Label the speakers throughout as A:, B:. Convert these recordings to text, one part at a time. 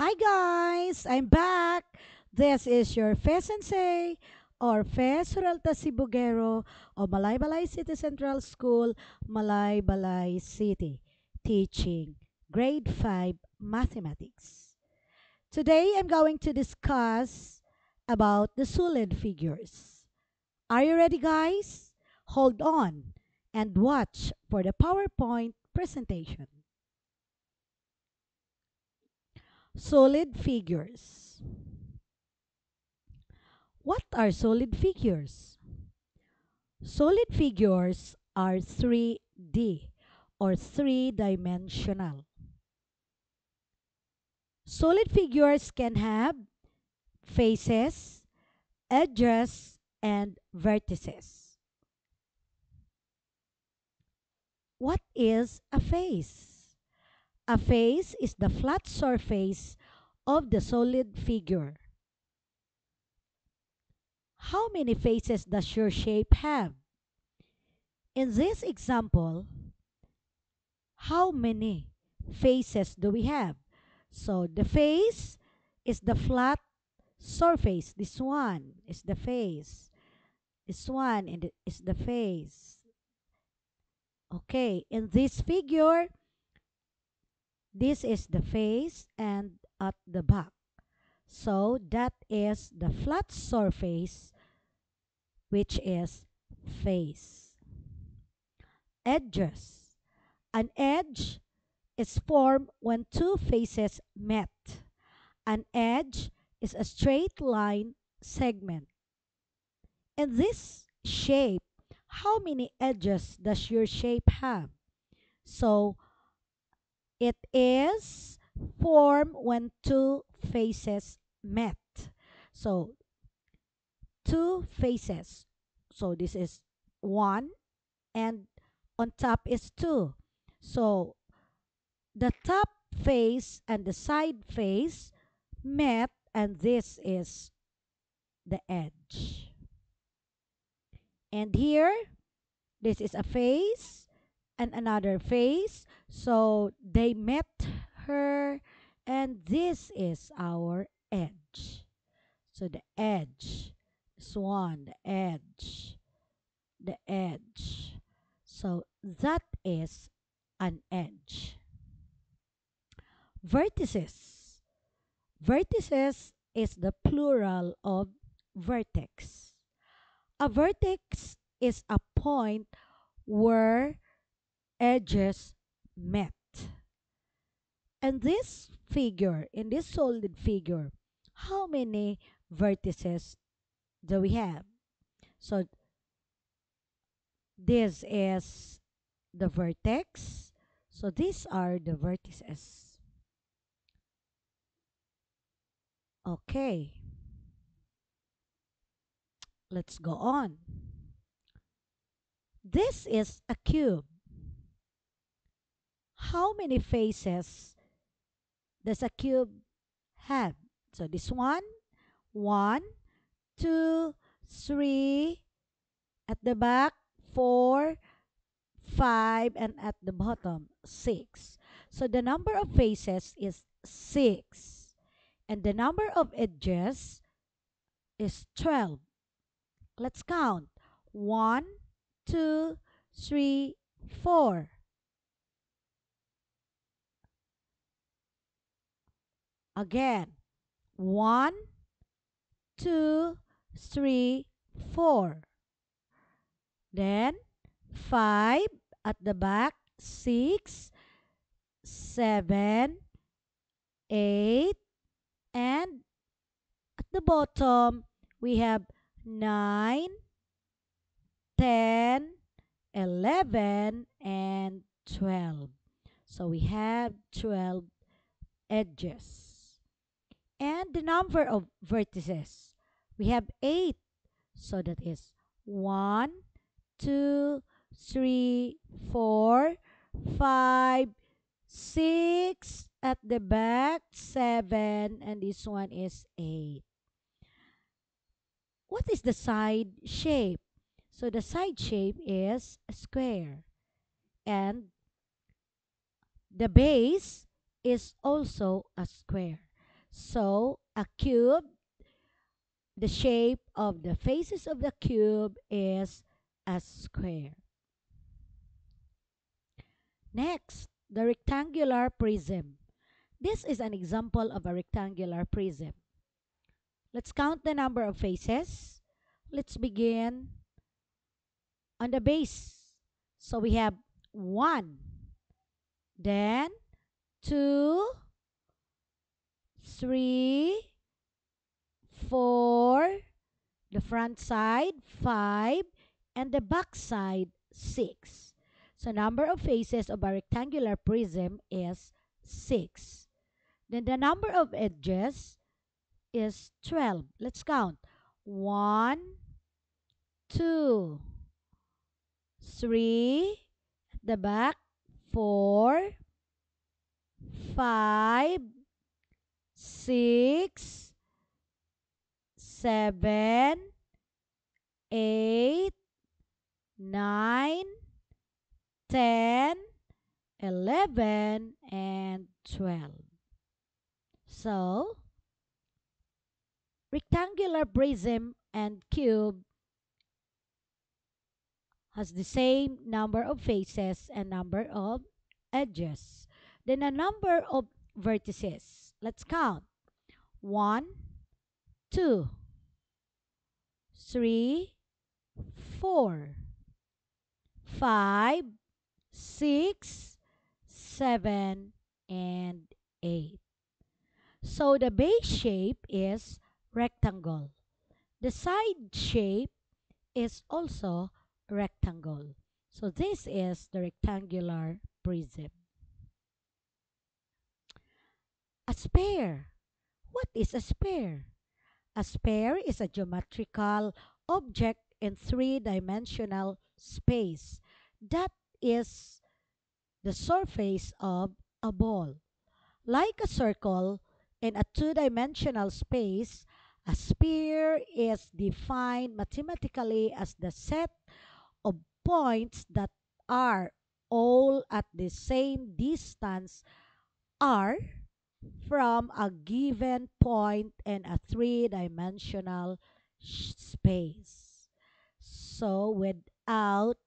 A: Hi guys, I'm back. This is your Sensei or Suralta Sibugero of Malaybalay City Central School, Malaybalay City, teaching grade 5 mathematics. Today I'm going to discuss about the solid figures. Are you ready guys? Hold on and watch for the PowerPoint presentation. Solid figures. What are solid figures? Solid figures are 3D or three-dimensional. Solid figures can have faces, edges, and vertices. What is a face? A face is the flat surface of the solid figure. How many faces does your shape have? In this example, how many faces do we have? So the face is the flat surface. This one is the face. This one is the face. Okay, in this figure, this is the face and at the back. So that is the flat surface, which is face. Edges. An edge is formed when two faces met. An edge is a straight line segment. In this shape, how many edges does your shape have? So it is formed when two faces met. So two faces. So this is one and on top is two. So the top face and the side face met, and this is the edge. And here, this is a face and another face. So they met her, and this is our edge. So the edge, this one, the edge. So that is an edge. Vertices. Vertices is the plural of vertex. A vertex is a point where edges met. And this figure, in this solid figure, how many vertices do we have? So this is the vertex. So these are the vertices. Okay, let's go on. This is a cube. How many faces does a cube have? So this one, two, three, at the back, four, five, and at the bottom, six. So the number of faces is six. And the number of edges is 12. Let's count. One, two, three, four. Again. One, two, three, four. Then five at the back, six, seven, eight, and at the bottom we have 9, 10, 11, and 12. So we have 12 edges. And the number of vertices, we have 8. So that is 1, 2, 3, 4, 5, 6 at the back, 7, and this one is 8. What is the side shape? So the side shape is a square, and the base is also a square. So a cube, the shape of the faces of the cube is a square. Next, the rectangular prism. This is an example of a rectangular prism. Let's count the number of faces. Let's begin on the base. So we have 1, then 2, 3, 4, the front side 5, and the back side 6. So number of faces of a rectangular prism is 6. Then the number of edges is 12. Let's count. 1, 2, 3, the back 4, 5, 6, 7, 8, 9, 10, 11, and 12. So, rectangular prism and cube has the same number of faces and number of edges. Then a number of vertices. Let's count. 1, 2, 3, 4, 5, 6, 7, and 8. So the base shape is rectangle. The side shape is also rectangle. So this is the rectangular prism. A sphere. What is a sphere? A sphere is a geometrical object in three-dimensional space that is the surface of a ball. Like a circle in a two-dimensional space, a sphere is defined mathematically as the set of points that are all at the same distance r from a given point in a three-dimensional space. So without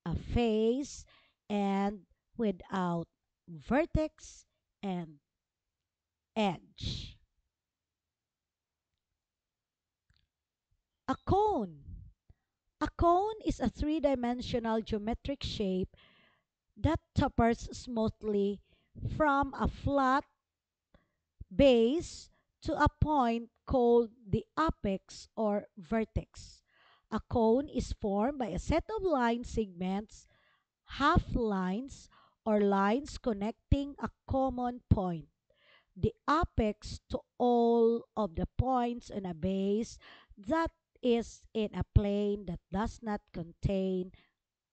A: a face and without vertex and edge. A cone. A cone is a three-dimensional geometric shape that tapers smoothly from a flat base to a point called the apex or vertex. A cone is formed by a set of line segments, half lines, or lines connecting a common point, the apex, to all of the points on a base that is in a plane that does not contain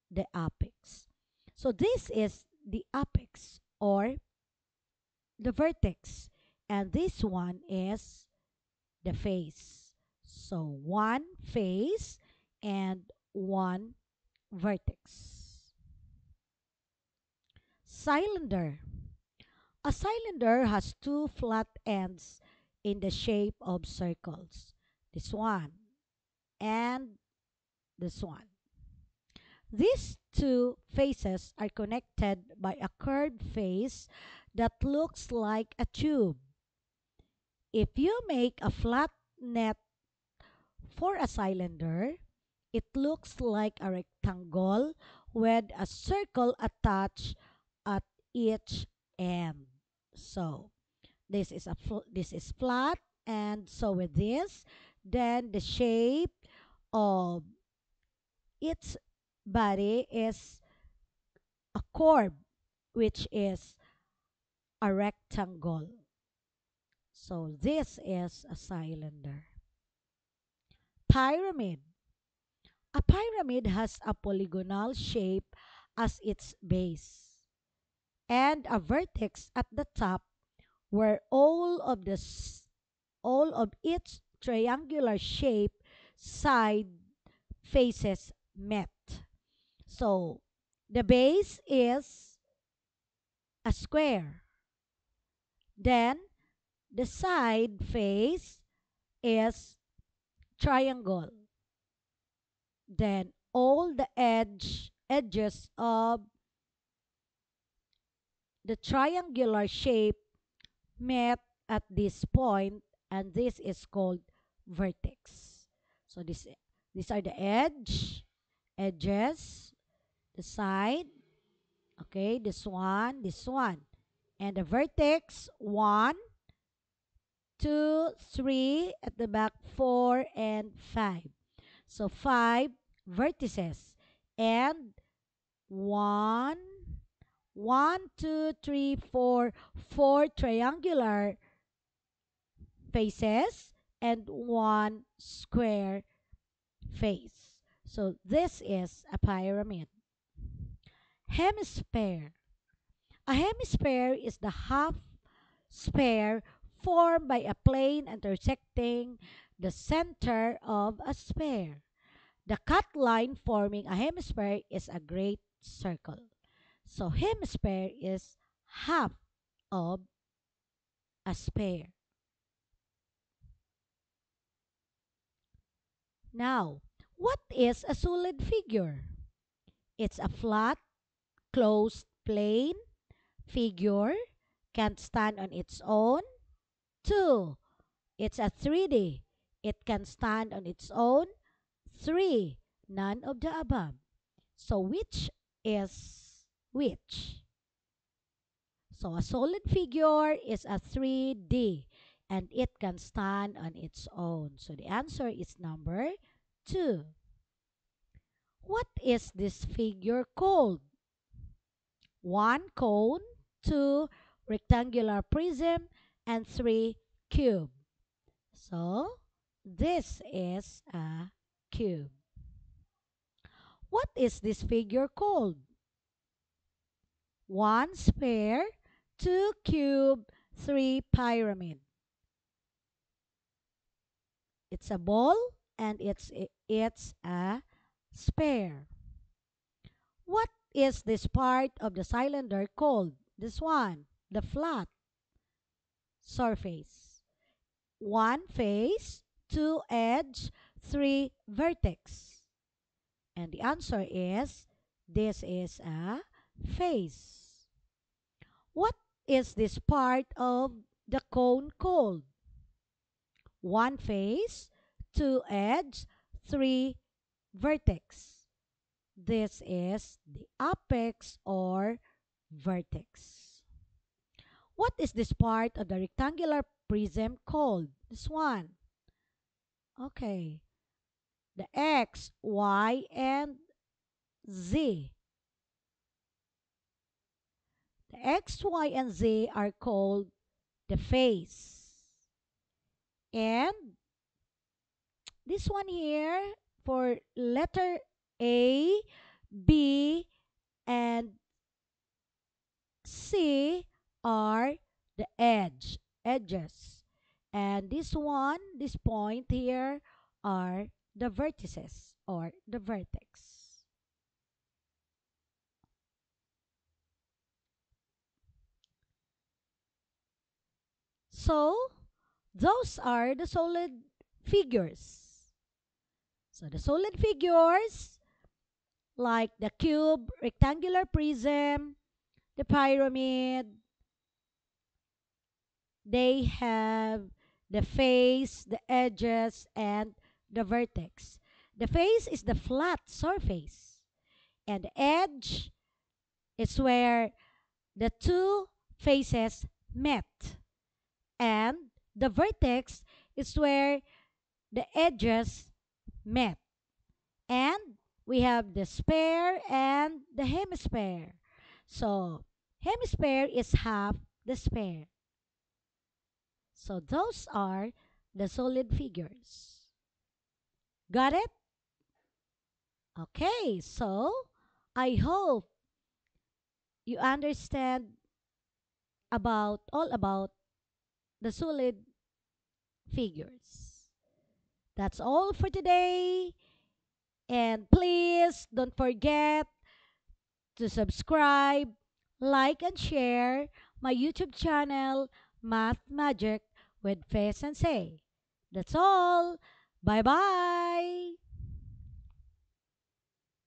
A: the apex. So this is the apex or the vertex, and this one is the face. So one face and one vertex. Cylinder. A cylinder has two flat ends in the shape of circles. This one and this one. These two faces are connected by a curved face that looks like a tube. If you make a flat net for a cylinder, it looks like a rectangle with a circle attached at each end. So, this is flat, and so with this, then the shape of its body is a curve, which is a rectangle. So this is a cylinder. Pyramid. A pyramid has a polygonal shape as its base and a vertex at the top where all of its triangular shape side faces met. So the base is a square. Then The side face is triangle. Then all the edges of the triangular shape met at this point, and this is called vertex. So these are the edges, the side, okay, this one. And the vertex, one, two, three, at the back, four, and five. So five vertices. And one, one, two, three, four triangular faces and one square face. So this is a pyramid. Hemisphere. A hemisphere is the half sphere formed by a plane intersecting the center of a sphere. The cut line forming a hemisphere is a great circle. So hemisphere is half of a sphere. Now, what is a solid figure? It's a flat, closed plane figure, can't stand on its own. 2. It's a 3D. It can stand on its own. 3. None of the above. So which is which? So a solid figure is a 3D and it can stand on its own. So the answer is number 2. What is this figure called? 1. Cone. 2. Rectangular prism. And 3. Cube. So, this is a cube. What is this figure called? 1. Sphere. 2. Cube. 3. Pyramid. It's a ball and it's a sphere. What is this part of the cylinder called? This one, the flat surface. 1 face, 2 edge, 3 vertex. And the answer is this is a face. What is this part of the cone called? 1 face, 2 edge, 3 vertex. This is the apex or vertex. What is this part of the rectangular prism called? This one. Okay. The X, Y, and Z. The X, Y, and Z are called the face. And this one here for letter A, B, and C are the edges. And this one, this point here are the vertices or the vertex. So, those are the solid figures. So, the solid figures like the cube, rectangular prism, the pyramid, they have the face, the edges, and the vertex. The face is the flat surface, and the edge is where the two faces met. And the vertex is where the edges met. And we have the sphere and the hemisphere. So, hemisphere is half the sphere. So, those are the solid figures. Got it? Okay, so I hope you understand all about the solid figures. That's all for today. And please don't forget to subscribe, like, and share my YouTube channel, Math Magic with Faye Sensei. That's all. Bye bye.